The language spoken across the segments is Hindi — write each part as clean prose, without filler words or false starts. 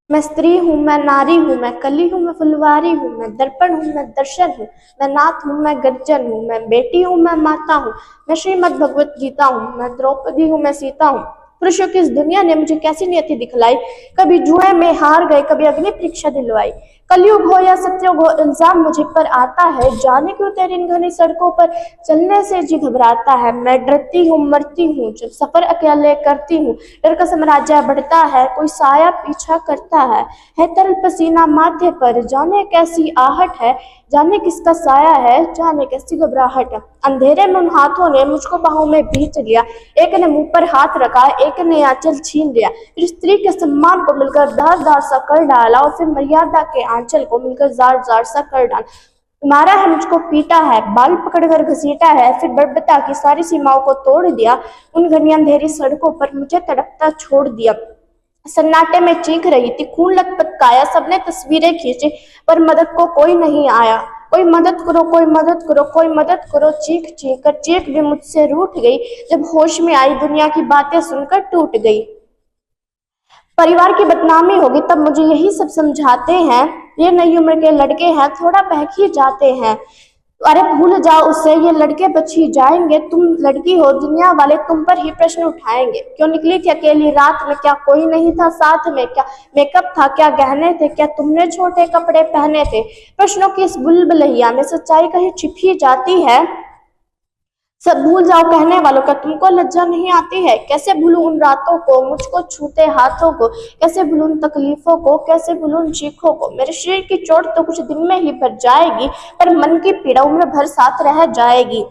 मैं स्त्री हूँ, मैं नारी हूँ, मैं कली हूँ, मैं फुलवारी हूँ, मैं दर्पण हूँ, मैं दर्शन हूँ, मैं नाथ हूँ, मैं गर्जन हूँ, मैं बेटी हूँ, मैं माता हूँ, मैं श्रीमद् भगवत गीता हूँ, मैं द्रौपदी हूँ, मैं सीता हूँ। पुरुषों की इस दुनिया ने मुझे कैसी नियति दिखलाई, कभी जुए में हार गए, कभी अग्नि परीक्षा दिलवाई। कलयुग हो या सत्ययुग हो, इल्जाम मुझे पर आता है, जाने क्यों तेरी इन घनी सड़कों पर चलने से जी घबराता है। मैं डरती हूँ, मरती हूँ, जब सफर अकेले करती हूँ, डर का साम्राज्य बढ़ता है, कोई साया पीछा करता है तरल पसीना माथे पर, जाने कैसी आहट है, जाने किसका साया है, जाने कैसी घबराहट है। अंधेरे में उन हाथों ने मुझको बाहों में भींच लिया, एक ने मुंह पर हाथ रखा, एक ने आंचल छीन लिया, फिर स्त्री के सम्मान को मिलकर दार दार सा कर डाला, और फिर मर्यादा के आंचल को मिलकर जार जार सा कर डाला। मारा है, मुझको पीटा है, बाल पकड़कर घसीटा है, फिर बर्बरता की सारी सीमाओं को तोड़ दिया, उन घनी अंधेरी सड़कों पर मुझे तड़पता छोड़ दिया। सन्नाटे में चीख रही थी, खून लथपथ काया, सबने तस्वीरें खींची, पर मदद को कोई नहीं आया। कोई मदद करो, कोई मदद करो, कोई मदद करो, चीख चीख कर चीख भी मुझसे रूठ गई। जब होश में आई, दुनिया की बातें सुनकर टूट गई। परिवार की बदनामी होगी, तब मुझे यही सब समझाते हैं, ये नई उम्र के लड़के हैं, थोड़ा बहक ही जाते हैं। अरे भूल जाओ उसे, ये लड़के बच ही जाएंगे, तुम लड़की हो, दुनिया वाले तुम पर ही प्रश्न उठाएंगे। क्यों निकली थी अकेली रात में, क्या कोई नहीं था साथ में, क्या मेकअप था, क्या गहने थे, क्या तुमने छोटे कपड़े पहने थे। प्रश्नों की इस बुलबुलैया में सच्चाई कहीं छिप ही जाती है। सब भूल जाओ कहने वालों, का तुमको लज्जा नहीं आती है। कैसे भूलूं उन रातों को, मुझको छूते हाथों को, कैसे भूलूं तकलीफों को, कैसे भूलूं चीखों को। मेरे शरीर की चोट तो कुछ दिन में ही भर जाएगी, पर मन की पीड़ा उम्र भर साथ रह जाएगी।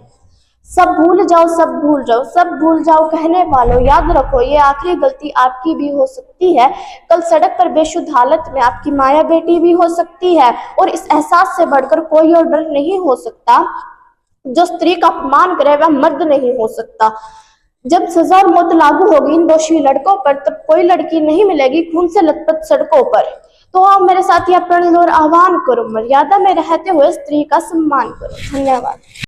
सब भूल जाओ, सब भूल जाओ, सब भूल जाओ कहने वालों, याद रखो ये आखिरी गलती आपकी भी हो सकती है। कल सड़क पर बेशुद्ध हालत में आपकी माया बेटी भी हो सकती है, और इस एहसास से बढ़कर कोई और डर नहीं हो सकता। जो स्त्री का अपमान करे वह मर्द नहीं हो सकता। जब सजा और मौत लागू होगी इन दोषी लड़कों पर, तब कोई लड़की नहीं मिलेगी खून से लथपथ सड़कों पर। तो आप मेरे साथ यह प्रण और आह्वान करो, मर्यादा में रहते हुए स्त्री का सम्मान करो। धन्यवाद।